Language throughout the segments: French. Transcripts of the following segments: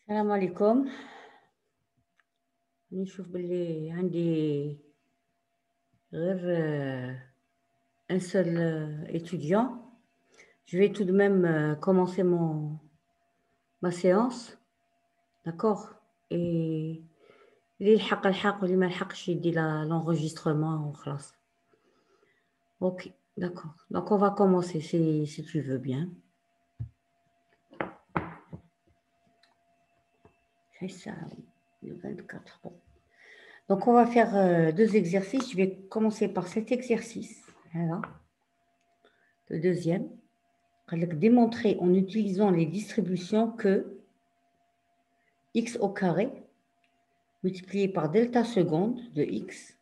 السلام عليكم. نشوف باللي عندي غير un seul étudiant. Je vais tout de même commencer ma séance, d'accord? Et اللي يلحق الحق واللي ما يلحقش يدي l'enregistrement وخلاص. Ok, d'accord. Donc on va commencer si tu veux bien. C'est ça, le 24. Bon. Donc on va faire deux exercices. Je vais commencer par cet exercice. Voilà. Le deuxième. Démontrer en utilisant les distributions que x au carré multiplié par delta seconde de x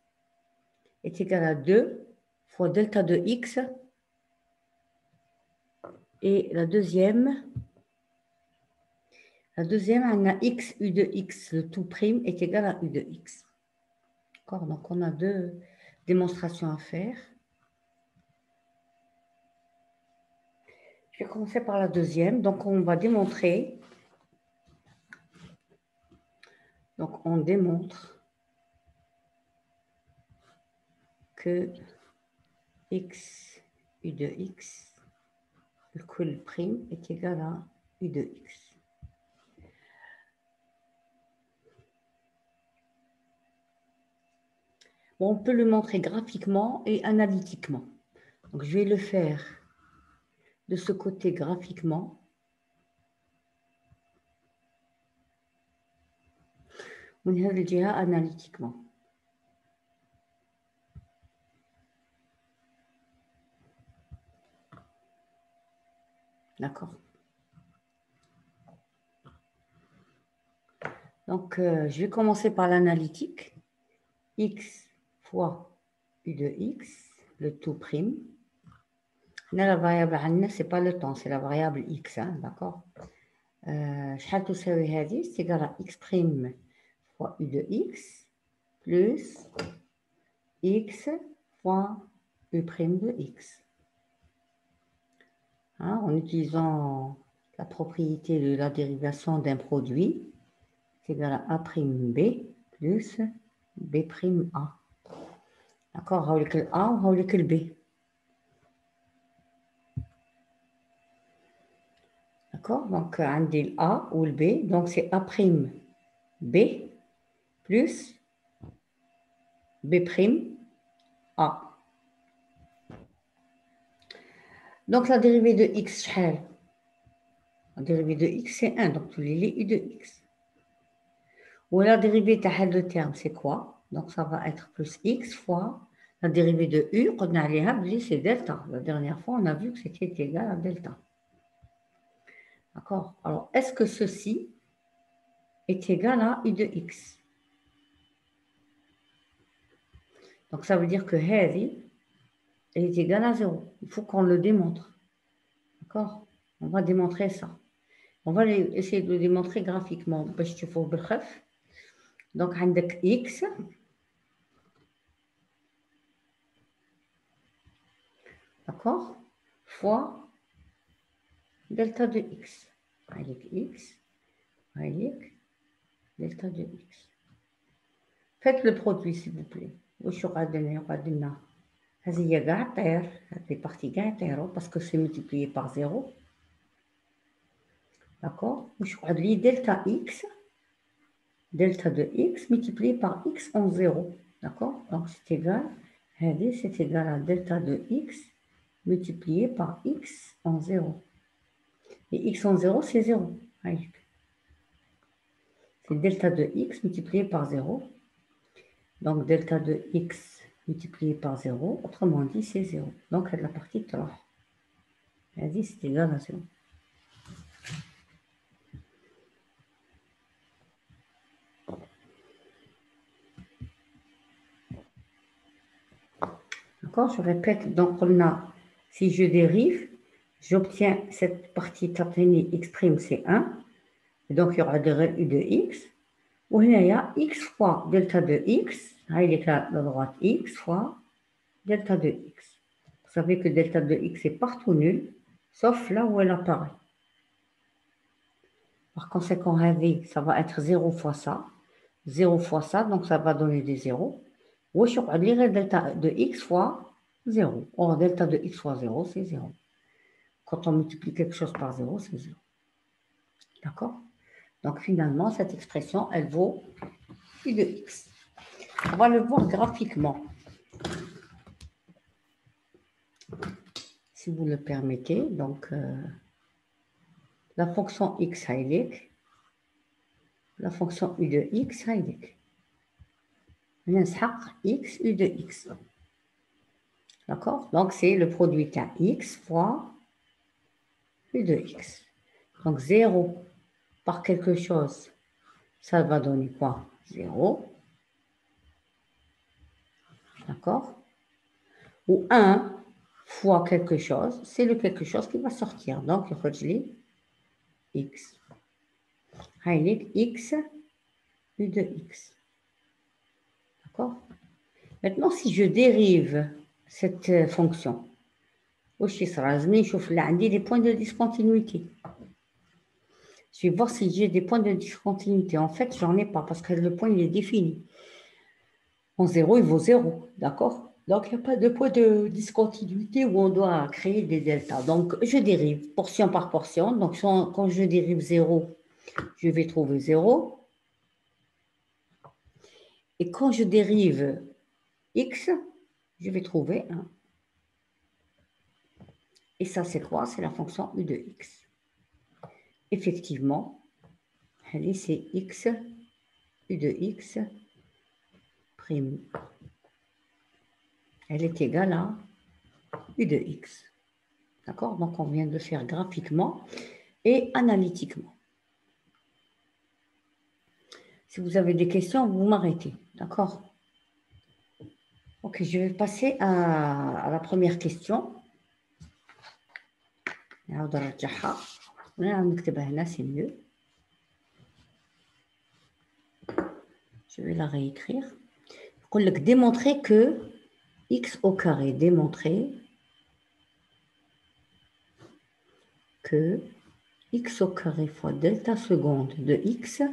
est égal à 2 fois delta de x. Et la deuxième, on a x u de x, le tout prime est égal à u de x. D'accord, donc on a deux démonstrations à faire. Je vais commencer par la deuxième. Donc on va démontrer. Donc on démontre que x u de x, le cool prime est égal à u de x. Bon, on peut le montrer graphiquement et analytiquement. Donc je vais le faire de ce côté graphiquement. On y a déjà analytiquement. D'accord. Donc, je vais commencer par l'analytique. X fois u de x, le tout prime. Là, la variable, ce n'est pas le temps, c'est la variable x. Hein, d'accord. C'est égal à x prime fois u de x plus x fois u prime de x. Hein, en utilisant la propriété de la dérivation d'un produit, c'est égal à a' b plus b' a. D'accord, on va le a, on va le b. D'accord, donc on dit le a ou le b, donc c'est a' b plus b' a. Donc la dérivée de x, la dérivée de x c'est 1, donc tu lis u de x. Ou la dérivée de le terme, c'est quoi? Donc ça va être plus x fois la dérivée de u, on a c'est delta. La dernière fois, on a vu que c'était égal à delta. D'accord? Alors, est-ce que ceci est égal à u de x? Donc ça veut dire que Hadi est égal à 0. Il faut qu'on le démontre. D'accord? On va démontrer ça. On va essayer de le démontrer graphiquement. Donc, on a x. D'accord? Fois delta de x. Avec x, avec delta de x. Faites le produit, s'il vous plaît. Les parties parce que c'est multiplié par 0. D'accord? Delta x, delta de x multiplié par x en 0. D'accord? Donc c'est égal, c'est égal à delta de x multiplié par x en 0. Et x en 0, c'est 0. C'est delta de x multiplié par 0. Donc delta de x multiplié par 0, autrement dit, c'est 0. Donc la partie 3. Vas-y, c'est égal à 0. D'accord? Je répète, donc on a, si je dérive, j'obtiens cette partie tapénie x', c'est 1. Et donc il y aura de u de x. Ou il y a x fois delta de x, il est à la droite x fois delta de x. Vous savez que delta de x est partout nul, sauf là où elle apparaît. Par conséquent, ça va être 0 fois ça. 0 fois ça, donc ça va donner des zéros. Ou je vais lire delta de x fois 0. Or, delta de x fois 0, c'est 0. Quand on multiplie quelque chose par 0, c'est 0. D'accord? Donc, finalement, cette expression, elle vaut phi de x. On va le voir graphiquement. Si vous le permettez. Donc, la fonction x heilig, la fonction u de x heilig. X u de x. D'accord? Donc, c'est le produit à x fois u de x. Donc, 0 par quelque chose, ça va donner quoi? 0. D'accord? Ou 1 fois quelque chose, c'est le quelque chose qui va sortir. Donc, je dis x. X u de x. D'accord? Maintenant, si je dérive cette fonction, je des points de discontinuité. Je vais voir si j'ai des points de discontinuité. En fait, j'en ai pas parce que le point, il est défini. En 0, il vaut 0. D'accord? Donc, il n'y a pas de point de discontinuité où on doit créer des deltas. Donc, je dérive portion par portion. Donc, quand je dérive 0, je vais trouver 0. Et quand je dérive x, je vais trouver 1. Et ça, c'est quoi? C'est la fonction u de x. Effectivement, c'est x, u de x, prime. Elle est égale à u de x. D'accord? Donc, on vient de le faire graphiquement et analytiquement. Si vous avez des questions, vous m'arrêtez. D'accord? Ok, je vais passer à la première question. C'est mieux. Je vais la réécrire. Démontrer que x au carré, démontrer que x au carré fois delta seconde de x,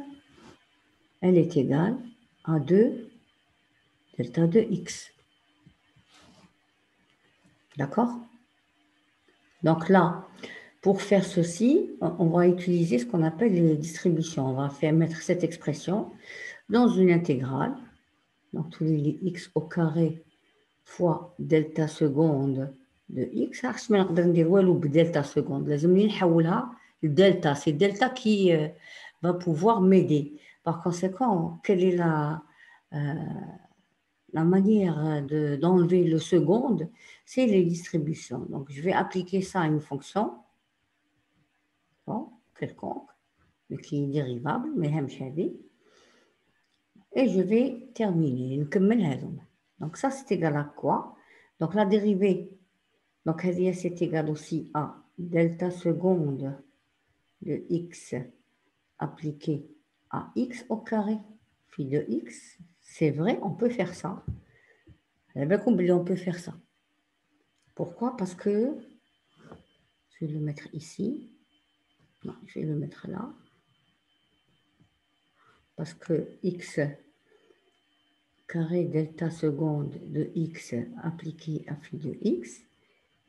elle est égale à 2 delta de x. D'accord? Donc là, pour faire ceci, on va utiliser ce qu'on appelle les distributions. On va faire mettre cette expression dans une intégrale. Donc, tous les x au carré fois delta seconde de x. عرفت ما نقدر ندير والو بدلتا seconde. لازمني نحولها delta. C'est delta qui va pouvoir m'aider. Par conséquent, quelle est la manière d'enlever le seconde? C'est les distributions. Donc, je vais appliquer ça à une fonction quelconque, mais qui est dérivable, mais et je vais terminer. Donc, ça, c'est égal à quoi? Donc, la dérivée, donc, c'est égal aussi à delta seconde de x appliqué à x au carré phi de x. C'est vrai, on peut faire ça. On peut faire ça. Pourquoi? Parce que, je vais le mettre ici. Non, je vais le mettre là. Parce que x carré delta seconde de x appliqué à phi de x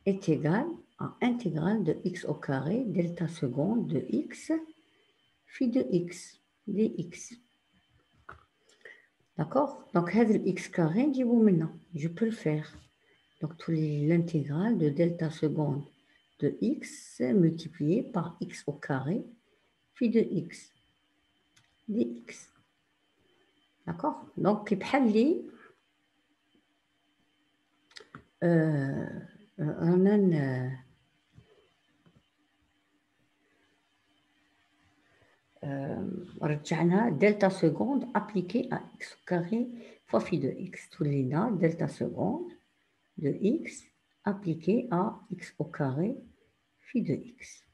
est égal à intégrale de x au carré delta seconde de x phi de x dx. D'accord? Donc, x carré, dis-vous maintenant, je peux le faire. Donc, l'intégrale de delta seconde de x multiplié par x au carré phi de x dx. D'accord? Donc, رجعنا delta seconde appliquée à x au carré fois phi de x. Tous les là, delta seconde de x appliqué à x au carré phi de x.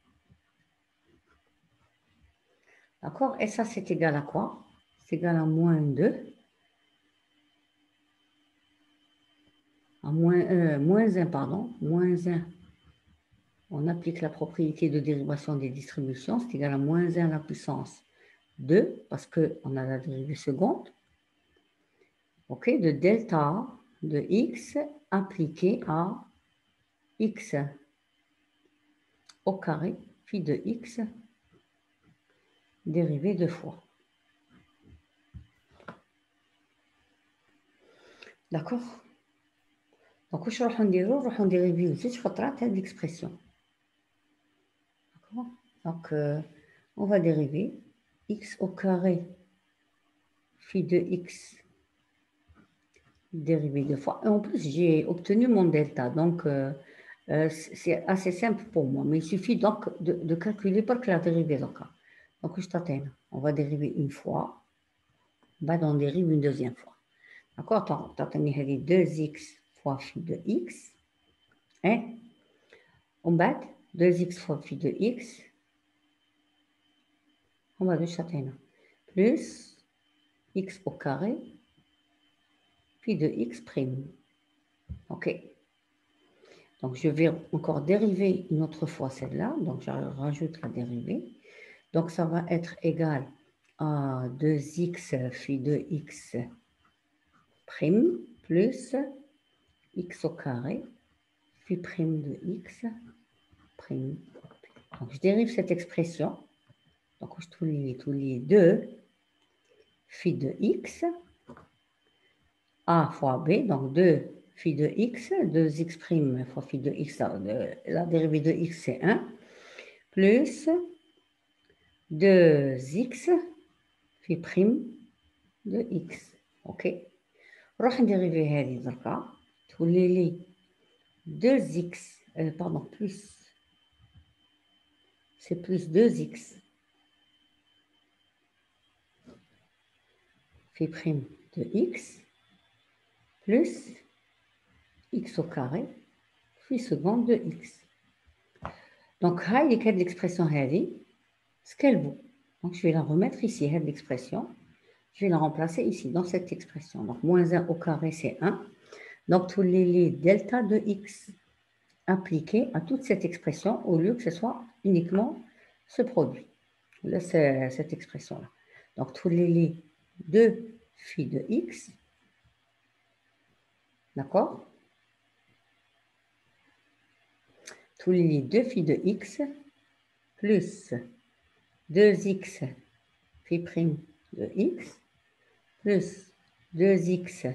D'accord? Et ça, c'est égal à quoi? C'est égal à moins 2. À moins 1, pardon. Moins 1 on applique la propriété de dérivation des distributions, c'est égal à moins 1 à la puissance 2, parce qu'on a la dérivée seconde, ok, de delta de x appliqué à x au carré phi de x dérivé 2 fois. D'accord. Donc, je vais dériver aussi, je vais l'expression. D'accord. Donc, on va dériver x au carré phi de x dérivé 2 fois. Et en plus, j'ai obtenu mon delta. Donc, c'est assez simple pour moi. Mais il suffit donc de calculer par que la dérivée. Donc, je t'attends. On va dériver une fois. On dérive une deuxième fois. D'accord. Tu as 2x fois phi de x. Hein? On bat 2x fois phi de x. On va de châtaigne. Plus x au carré phi de x prime. OK. Donc, je vais encore dériver une autre fois celle-là. Donc, je rajoute la dérivée. Donc, ça va être égal à 2x phi de x prime plus x au carré phi prime de x prime. Donc, je dérive cette expression. Donc, je tous les 2 phi de x a fois b. Donc, 2 phi de x, 2x prime fois phi de x, la dérivée de x c'est 1, plus 2x phi prime de x. OK. نروح نديريفي هذه دركا تولي لي 2x pardon plus c'est plus 2x phi prime de x plus x au carré phi seconde de x. Donc, هاي كانت l'expression هذه ce qu'elle vaut. Donc, je vais la remettre ici, l'expression. Je vais la remplacer ici, dans cette expression. Donc, moins 1 au carré, c'est 1. Donc, tous les delta de x appliqués à toute cette expression, au lieu que ce soit uniquement ce produit. Là, c'est cette expression-là. Donc, tous les 2 phi de x, d'accord? Tous les 2 phi de x plus 2x phi prime de x plus 2x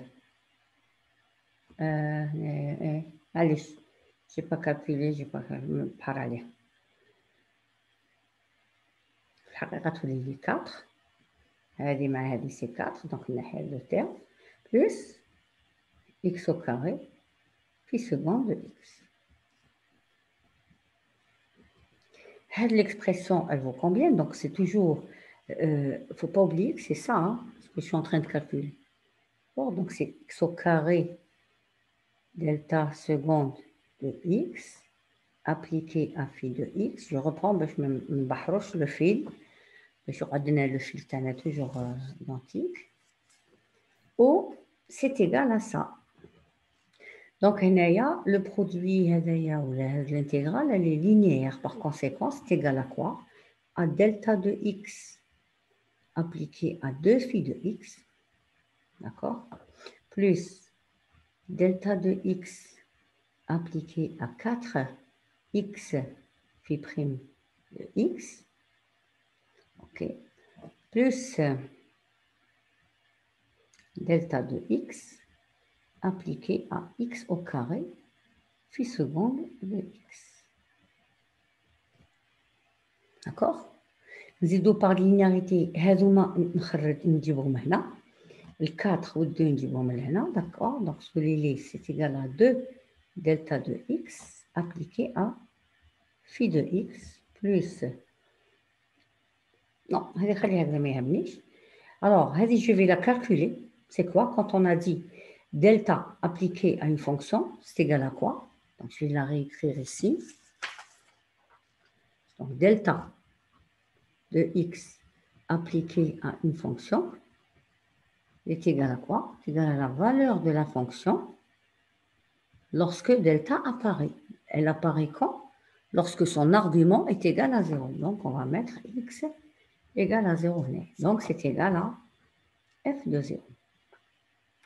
allez, je n'ai pas calculé, je n'ai pas parallèle. tous les 4 c'est 4 donc on a le terme plus x au carré phi seconde de x. L'expression elle vaut combien? Donc c'est toujours faut pas oublier que c'est ça hein, ce que je suis en train de calculer. Bon, donc c'est x au carré delta seconde de x appliqué à phi de x. Je reprends, je me bahroche le fil. Je redonne le fil toujours identique. Ou c'est égal à ça. Donc, le produit, l'intégrale, elle est linéaire. Par conséquent, c'est égal à quoi? À delta de x appliqué à 2 phi de x. D'accord? Plus delta de x appliqué à 4 x phi prime de x. OK. Plus delta de x appliqué à x au carré phi seconde de x. D'accord? نزيدو par linéarité هذوما نجيبهم هنا le 4 ou 2 نجيبهم لهنا d'accord donc celui-là c'est égal à 2 delta de x appliqué à phi de x plus non هذه خليها هكذا ما يهمنيش alors هذه je vais la calculer c'est quoi quand on a dit delta appliqué à une fonction c'est égal à quoi donc je vais la réécrire ici donc delta de x appliqué à une fonction est égal à quoi? C'est égal à la valeur de la fonction lorsque delta apparaît. Elle apparaît quand? lorsque son argument est égal à 0. Donc, on va mettre x égale à 0. Donc, c'est égal à f de 0.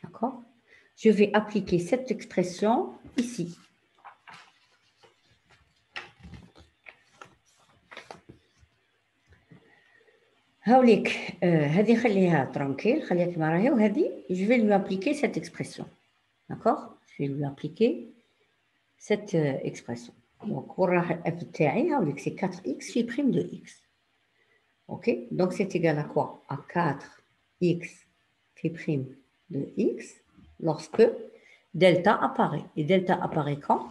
D'accord? Je vais appliquer cette expression ici. هاوليك هذه خليها tranquille, خليها كما راهي وهذه je vais lui appliquer cette expression. D'accord? Je vais lui appliquer cette expression. Donc, وراح f تاعي هاوليك c'est 4x phi prime de x. OK? Donc, c'est égal à quoi? À 4x phi prime de x lorsque delta apparaît. Et delta apparaît quand?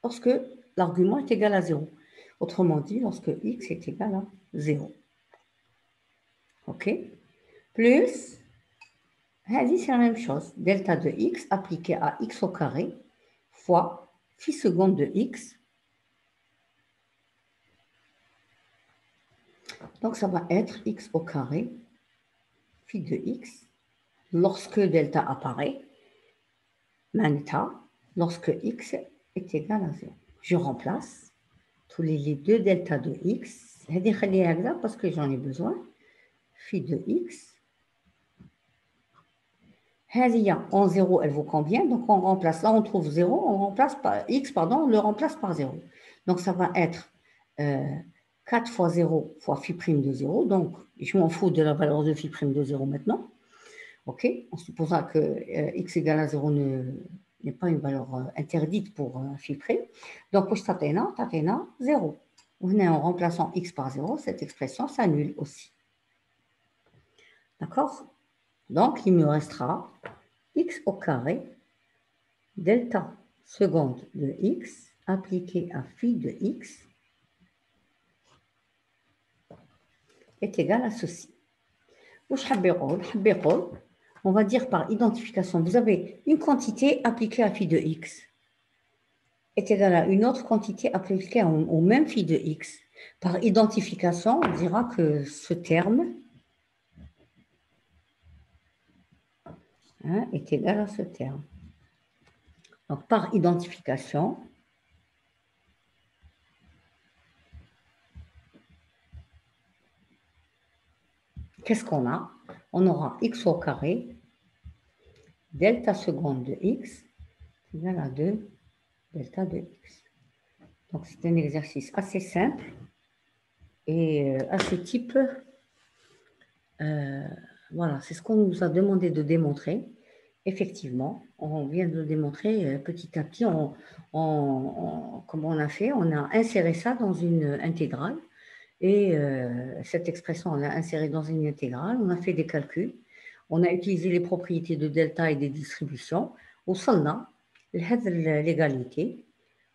Lorsque l'argument est égal à 0. Autrement dit, lorsque x est égal à 0. OK? Plus, c'est la même chose. Delta de x appliqué à x au carré fois phi seconde de x. Donc, ça va être x au carré phi de x lorsque delta apparaît. Maintenant, lorsque x est égal à 0. Je remplace tous les deux delta de x. Parce que j'en ai besoin. Phi de x. En 0, elle vaut combien? Donc, on remplace. Là, on trouve 0. On remplace par x, pardon, on le remplace par 0. Donc, ça va être 4 fois 0 fois phi prime de 0. Donc, je m'en fous de la valeur de phi prime de 0 maintenant. OK? En supposant que x égale à 0 n'est pas une valeur interdite pour phi prime. Donc, pour tatena, 0. En remplaçant x par 0, cette expression s'annule aussi. D'accord? Donc, il me restera x au carré delta seconde de x appliqué à phi de x est égal à ceci. On va dire par identification, vous avez une quantité appliquée à phi de x est égale à une autre quantité appliquée au même phi de x. Par identification, on dira que ce terme est égal à ce terme. Donc, par identification, qu'est-ce qu'on a? On aura x au carré, delta seconde de x, égal à 2 delta de x. Donc, c'est un exercice assez simple et assez type. Voilà, c'est ce qu'on nous a demandé de démontrer. Effectivement, on vient de le démontrer petit à petit. Comment on a fait? On a inséré ça dans une intégrale. Et cette expression, on l'a insérée dans une intégrale. On a fait des calculs. On a utilisé les propriétés de delta et des distributions. وصلنا لهذه l'égalité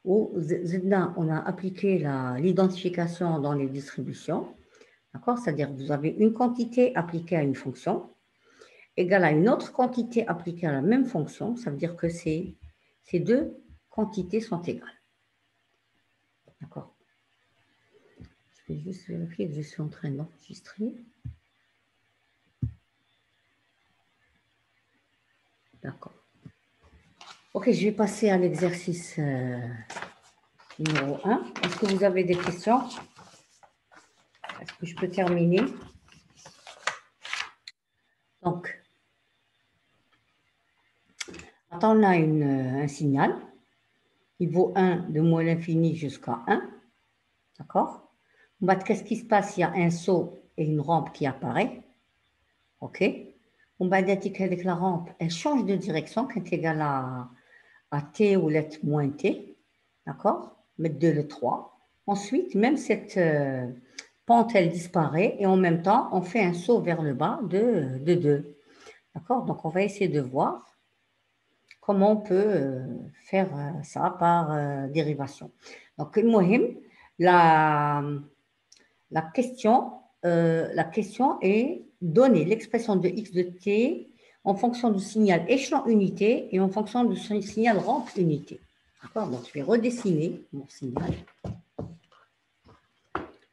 où on a appliqué l'identification dans les distributions. D'accord? C'est-à-dire que vous avez une quantité appliquée à une fonction égale à une autre quantité appliquée à la même fonction. Ça veut dire que ces deux quantités sont égales. D'accord? Je vais juste vérifier que je suis en train d'enregistrer. D'accord. Ok, je vais passer à l'exercice numéro 1. Est-ce que vous avez des questions? Est-ce que je peux terminer? Donc, quand on a un signal, il vaut 1 de moins l'infini jusqu'à 1. D'accord? Qu'est-ce qui se passe? Il y a un saut et une rampe qui apparaît. OK? On va dire que la rampe, elle change de direction quand est égale à t ou lettre moins t. D'accord? Mettre 2 le 3. Ensuite, même cette pente, elle disparaît et en même temps, on fait un saut vers le bas de 2. D'accord? Donc, on va essayer de voir comment on peut faire ça par dérivation. Donc, la question est donner l'expression de x de t en fonction du signal échelon unité et en fonction du signal rampe unité. D'accord? Donc, je vais redessiner mon signal.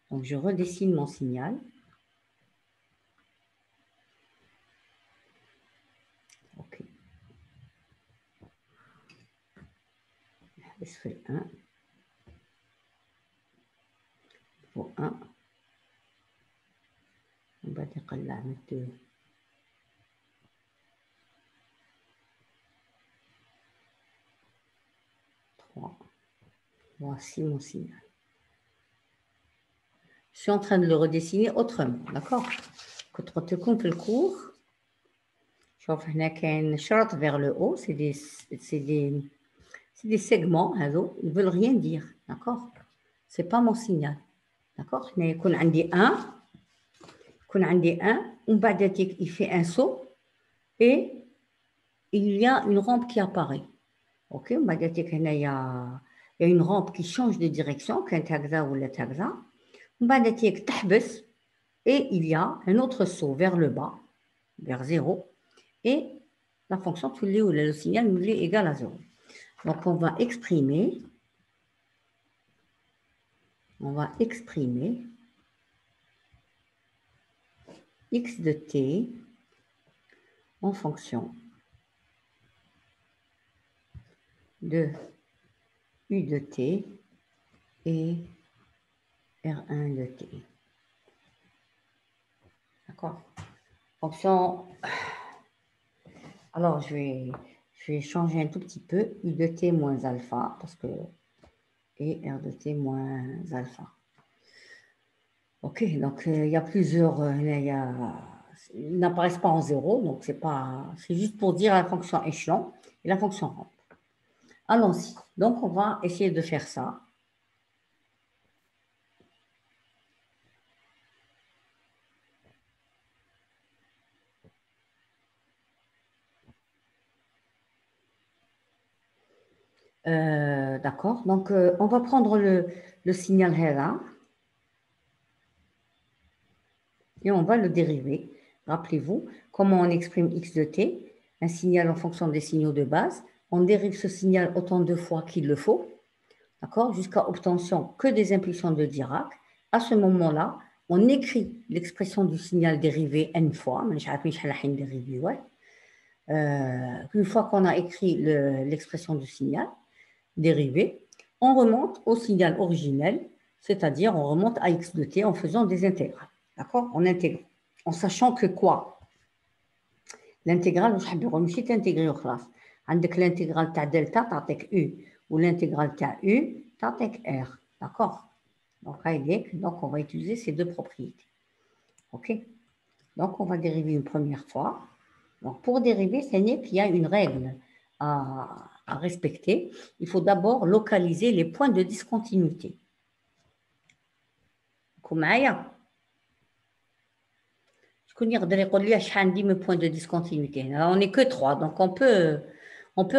Donc, je redessine mon signal. OK. Je fais 1. pour 1. On va dire là, 2. 3. Voici mon signal. Je suis en train de le redessiner autrement, d'accord? Quand on te compte le cours, je vois qu'il y a une charte vers le haut, c'est des segments, alors, ils ne veulent rien dire, d'accord? Ce n'est pas mon signal, d'accord? Il y a un, il fait un saut et il y a une rampe qui apparaît. Ok, il y a une rampe qui change de direction, et il y a un autre saut vers le bas, vers 0, et la fonction, le signal nous est égal à 0. Donc, on va exprimer x de t en fonction de u de t et R1 de t. D'accord. Fonction. Alors, je vais changer un tout petit peu. U de t moins alpha, parce que. Et R de t moins alpha. Ok, donc il y a plusieurs. Ils n'apparaissent pas en 0, donc c'est juste pour dire la fonction échelon et la fonction rampe. Allons-y. Donc, on va essayer de faire ça. D'accord. Donc, on va prendre le signal HERA et on va le dériver. Rappelez-vous, comment on exprime x de t, un signal en fonction des signaux de base. On dérive ce signal autant de fois qu'il le faut, d'accord, jusqu'à obtention que des impulsions de Dirac. À ce moment-là, on écrit l'expression du signal dérivé n fois. Une fois qu'on a écrit l'expression du signal dérivé, on remonte au signal originel, c'est-à-dire on remonte à x de t en faisant des intégrales. D'accord? En intégrant. En sachant que quoi? L'intégrale, je vais intégrer au classe. Avec l'intégrale ta delta, t'as u, ou l'intégrale ta u, t'as r. D'accord? Donc, on va utiliser ces deux propriétés. OK? Donc, on va dériver une première fois. Donc, pour dériver, c'est qu'il y a une règle à respecter. Il faut d'abord localiser les points de discontinuité. Je connais mes points de discontinuité. On n'est que 3, donc on peut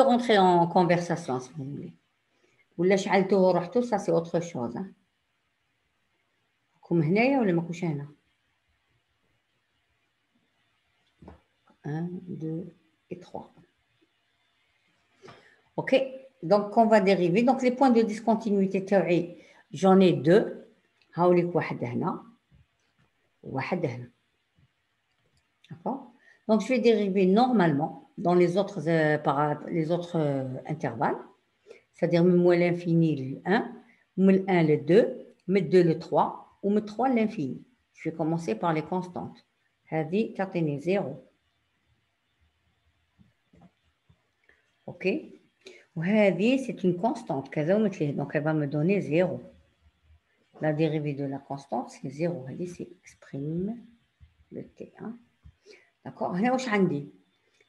rentrer en conversation si vous voulez. Ou ça c'est autre chose. Comme هنايا ولا ما كوش هنا 1, 2 et 3. Ok, donc on va dériver. Donc les points de discontinuité تاعي, j'en ai 2. هاوليك واحد هنا وواحد هنا. D'accord? Donc je vais dériver normalement dans les autres intervalles. C'est-à-dire moins l'infini le 1, moins le 1 le 2, moins 2 le 3, ou moins 3 l'infini. Je vais commencer par les constantes. هذه تعطيني 0. OK. وهذه c'est une constante. Donc elle va me donner 0. La dérivée de la constante c'est 0. هذه c'est exprime le t. Hein. D'accord. هنا واش عندي؟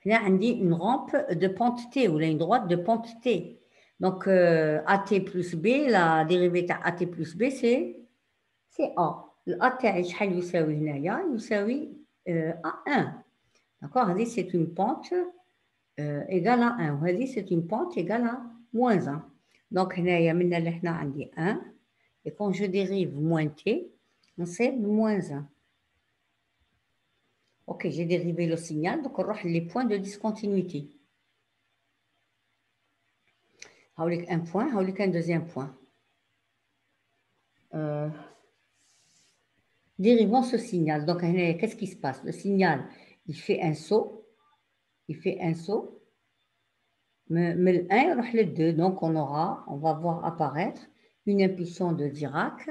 هنا عندي une rampe de pente t ou une droite de pente t. Donc, AT plus B, la dérivée de AT plus B, c'est A. l'AT شحال يساوي هنايا يساوي A1. D'accord? هذه c'est une pente égale à 1. وهذه c'est une pente égale à moins 1. Donc, هنايا من اللي حنا عندي 1. Et quand je dérive moins T, on sait moins 1. Ok, j'ai dérivé le signal. Donc, on va les points de discontinuité. Un point, un deuxième point. Dérivons ce signal. Donc, qu'est-ce qui se passe? Le signal, il fait un saut. Mais le 1, il aura le 2. Donc, on va voir apparaître une impulsion de Dirac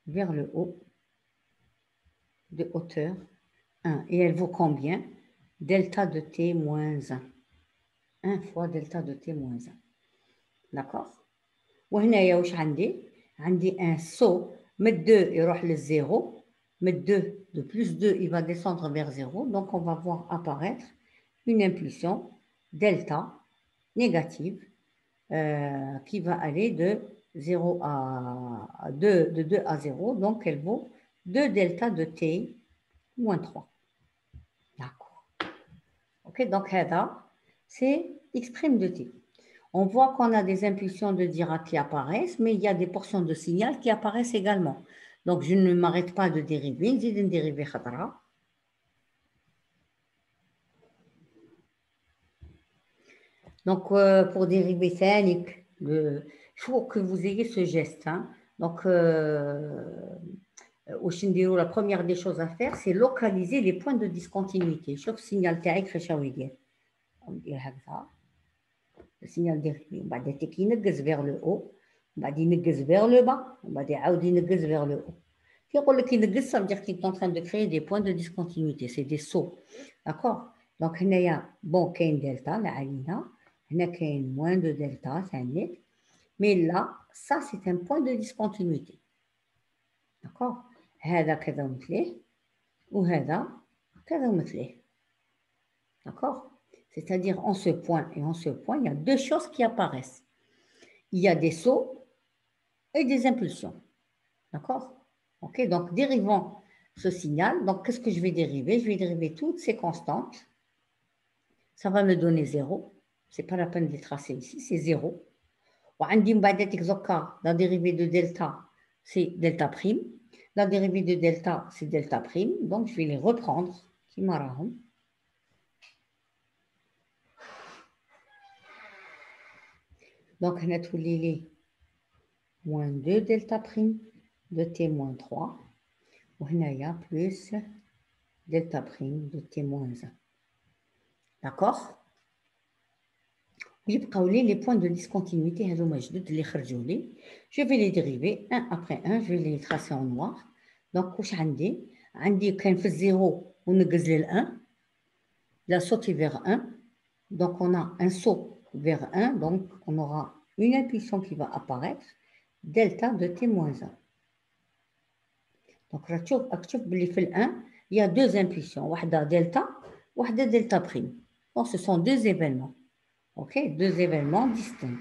vers le haut de hauteur 1. Et elle vaut combien? Delta de t moins 1. 1 fois delta de t moins 1. D'accord? وهنا واش عندي un saut, met 2 يروح للزيرو, met 2 de plus 2 il va descendre vers 0, donc on va voir apparaître une impulsion delta négative qui va aller de 0 à 2, de 2 à 0, donc elle vaut 2 delta de t moins 3. D'accord. Ok, donc c'est x' de t. On voit qu'on a des impulsions de Dirac qui apparaissent, mais il y a des portions de signal qui apparaissent également. Donc, je ne m'arrête pas de dériver, j'ai une dérivée khadra. Donc, pour dériver thanique, il faut que vous ayez ce geste. Hein. Donc, au Shindiro, la première des choses à faire, c'est localiser les points de discontinuité. Chaque signal taïk, on dit ça. Le signal dérivé. On va dire vers le haut. On va dire vers le bas. On va dire vers le haut. Ça veut dire qu'il est en train de créer des points de discontinuité. C'est des sauts. D'accord? Donc, il y a bon, il y a un delta, la alina. Il y a moins de delta, c'est un net. Mais là, ça, c'est un point de discontinuité. D'accord? هذا كذا مثله وهذا كذا مثله. D'accord? C'est-à-dire, en ce point et en ce point, il y a deux choses qui apparaissent. Il y a des sauts et des impulsions. D'accord? Ok, donc dérivant ce signal, donc qu'est-ce que je vais dériver? Je vais dériver toutes ces constantes. Ça va me donner 0. Ce n'est pas la peine de les tracer ici, c'est 0. La dérivée de delta, c'est delta prime. La dérivée de delta, c'est delta prime. Donc, je vais les reprendre. Donc, on a tous les moins 2 delta prime de t moins 3. On a plus delta prime de t moins 1. D'accord? Les points de discontinuité, je vais les dériver un après un, je vais les tracer en noir. Donc, quand fait 0, on a 1, la sauté vers 1. Donc, on a un saut vers 1, donc on aura une impulsion qui va apparaître, delta de t moins 1. Donc, fait 1, il y a deux impulsions, delta, delta prime. Donc, ce sont deux événements. Ok, deux événements distincts.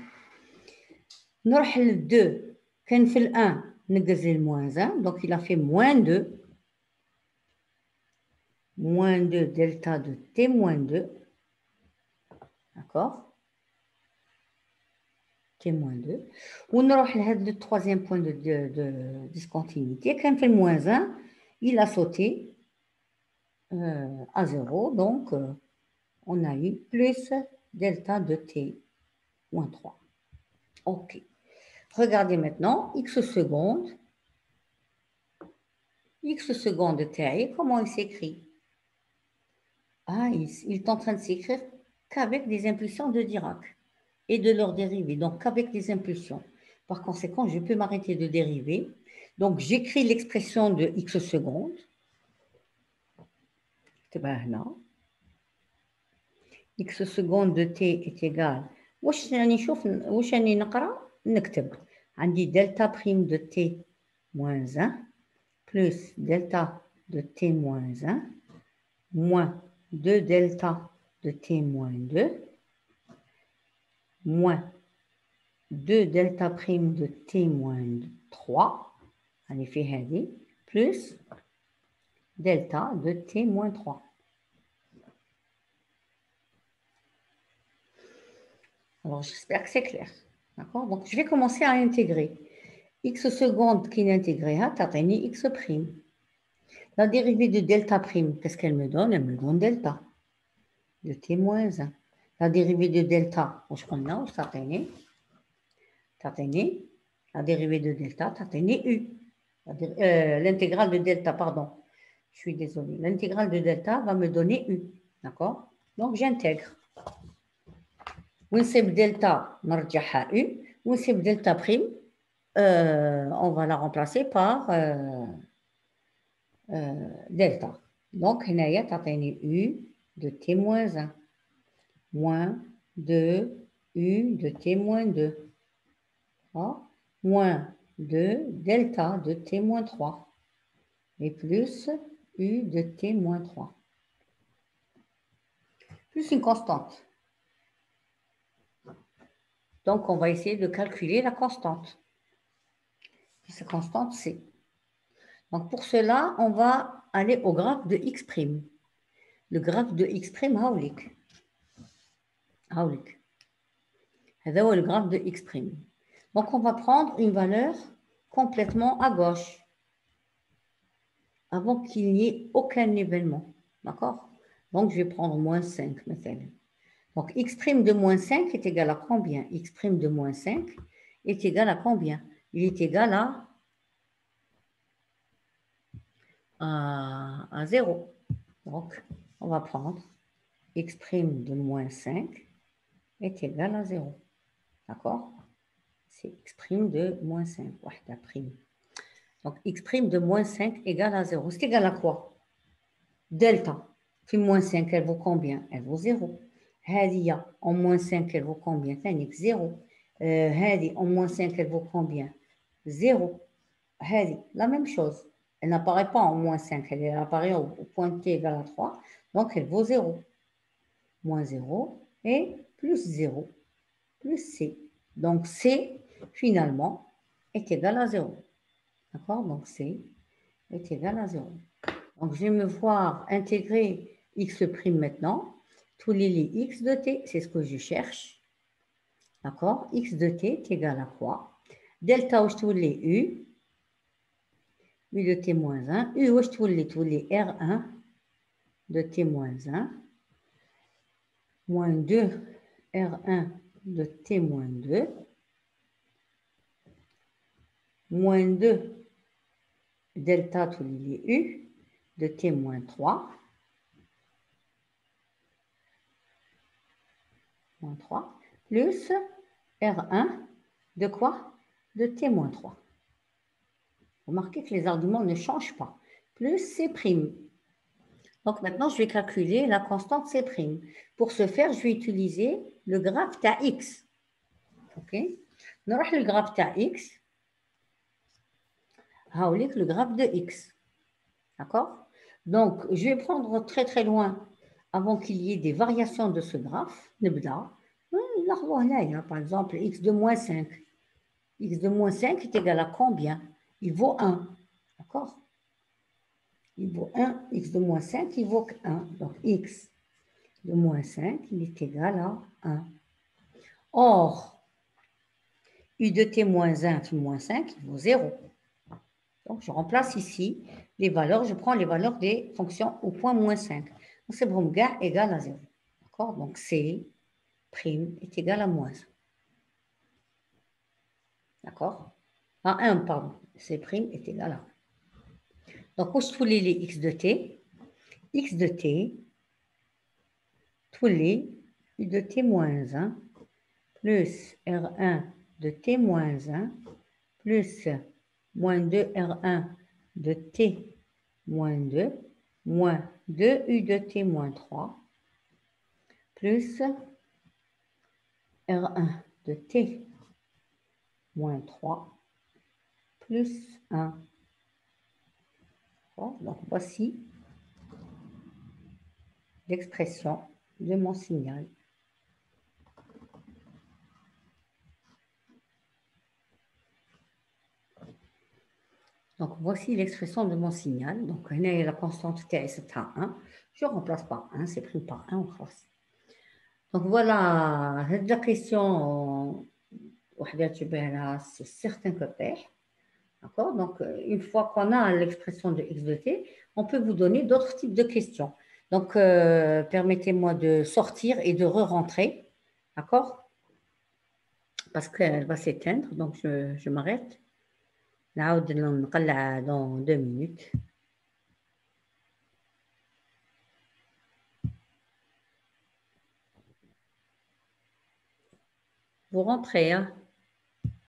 نروح le 2 كان في ال 1 نقز le moins 1 donc il a fait moins 2 delta de t moins 2 d'accord t moins 2 ونروح لهذا le troisième point de discontinuité كان في le moins 1 il a sauté à 0 donc on a eu plus delta de t moins 3 ok. Regardez maintenant, x secondes de t, comment il s'écrit? Ah, il est en train de s'écrire qu'avec des impulsions de Dirac et de leurs dérivés, donc qu'avec des impulsions. Par conséquent, je peux m'arrêter de dériver. Donc, j'écris l'expression de x secondes. X secondes de t est égal. واش راني نقرا نكتب عندي delta prime de t moins 1 plus delta de t moins 1 moins 2 delta de t moins 2 moins 2 delta prime de t moins 3 en effet plus delta de t moins 3. Alors j'espère que c'est clair. D'accord? Donc je vais commencer à intégrer. X seconde qui est intégrée à x prime. La dérivée de delta prime, qu'est-ce qu'elle me donne? Elle me donne delta de t moins 1. La dérivée de delta, je connais, la dérivée de delta, u. L'intégrale de delta, pardon. Je suis désolée. L'intégrale de delta va me donner u. D'accord? Donc j'intègre. ونسيب delta نرجعها u. ونسيب delta prime on va la remplacer par delta. Donc, هنايا تعطيني U de T moins 1 moins 2 U de T moins 2 moins 2 delta de T moins 3 et plus U de T moins 3 plus une constante. Donc, on va essayer de calculer la constante. Cette constante, c'est. Donc, pour cela, on va aller au graphe de x'. Le graphe de x', هاوليك. هذا هو le graphe de x'. Donc, on va prendre une valeur complètement à gauche avant qu'il n'y ait aucun événement. D'accord? Donc, je vais prendre moins 5, مثلا. Donc, x' de moins 5 est égal à combien? X' de moins 5 est égal à combien? Il est égal à 0. Donc, on va prendre x' de moins 5 est égal à 0. D'accord? C'est x' de moins 5. Donc, x' de moins 5 égale à 0. C'est égal à quoi? Delta. Puis moins 5, elle vaut combien? Elle vaut 0. هذه en moins 5, elle vaut combien? 0. هذه en moins 5, elle vaut combien? 0. هذه, la même chose. Elle n'apparaît pas en moins 5, elle apparaît au point t égale à 3. Donc, elle vaut 0. Moins 0 et plus 0 plus c. Donc, c, finalement, est égal à 0. D'accord? Donc, c est égal à 0. Donc, je vais me voir intégrer x' maintenant. Tous les x de t, c'est ce que je cherche. D'accord? X de t est égal à quoi? Delta, je trouve les u. U de t moins 1. U, je trouve les R1 de t moins 1. Moins 2 R1 de t moins 2. Moins 2 delta tous les u de t moins 3. Moins 3 plus R1 de quoi? De t moins 3. Remarquez que les arguments ne changent pas. Plus C'. Donc maintenant, je vais calculer la constante C'. Pour ce faire, je vais utiliser le graphe ta X. OK? نروح le graphe ta X. هاوليك le graphe de X. D'accord? Donc, je vais prendre très très loin avant qu'il y ait des variations de ce graphe. نبدأ. Par exemple, X de moins 5. X de moins 5 est égal à combien? Il vaut 1. D'accord? Il vaut 1. X de moins 5, il vaut 1. Donc, X de moins 5, il est égal à 1. Or, U de t moins 1 plus moins 5, il vaut 0. Donc, je remplace ici les valeurs. Je prends les valeurs des fonctions au point moins 5. Donc, c'est bon, gars égal à 0. D'accord? Donc, C' est égal à moins 1. D'accord? À 1, pardon. C' est égal à 1. Donc, où je trouve les x de t? X de t, tous les u de t moins 1 plus R1 de t moins 1 plus moins 2 R1 de t moins 2 moins 2 u de t moins 3 plus R1 de t moins 3 plus 1. Bon, donc voici l'expression de mon signal. Donc, voici l'expression de mon signal. Donc, la constante T, c'est 1. Je remplace par 1, c'est pris par 1 en face. Donc, voilà, la question, c'est certain que t'es. D'accord? Donc, une fois qu'on a l'expression de x de t, on peut vous donner d'autres types de questions. Donc, permettez-moi de sortir et de re-rentrer. D'accord? Parce qu'elle va s'éteindre, donc je m'arrête. Dans 2 minutes. Vous rentrez, hein?